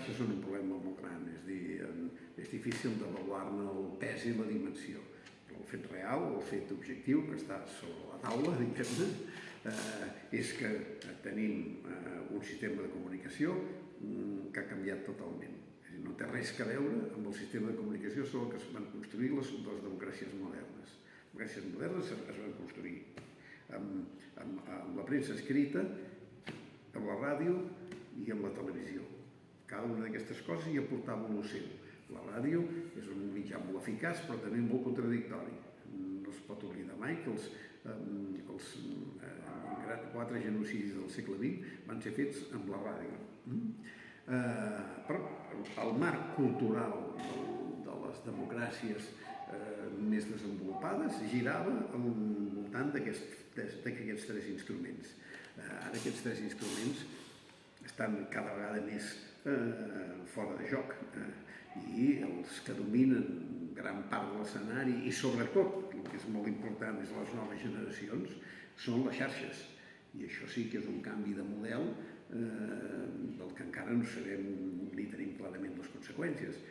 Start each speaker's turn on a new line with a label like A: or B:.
A: xarxes són un problema molt gran, és a dir, és difícil d'avaluar-ne el pes i la dimensió. El fet real, el fet objectiu que està sobre la taula, diguem-ne, és que tenim un sistema de comunicació que ha canviat totalment. No té res a veure amb el sistema de comunicació sobre el que es van construir les democràcies modernes. Les democràcies modernes es van construir amb la premsa escrita, amb la ràdio i amb la televisió. Cada una d'aquestes coses hi aportava el seu. La ràdio és un mitjà molt eficaç, però també molt contradictori. No es pot oblidar mai que els 4 genocidis del segle XX van ser fets amb la ràdio. Però el marc cultural de les democràcies més desenvolupades girava al voltant d'aquests 3 instruments. Ara aquests 3 instruments estan cada vegada més fora de joc i els que dominen gran part de l'escenari i sobretot, el que és molt important és les noves generacions, són les xarxes. I això sí que és un canvi de model del que encara no sabem ni tenim clarament les conseqüències.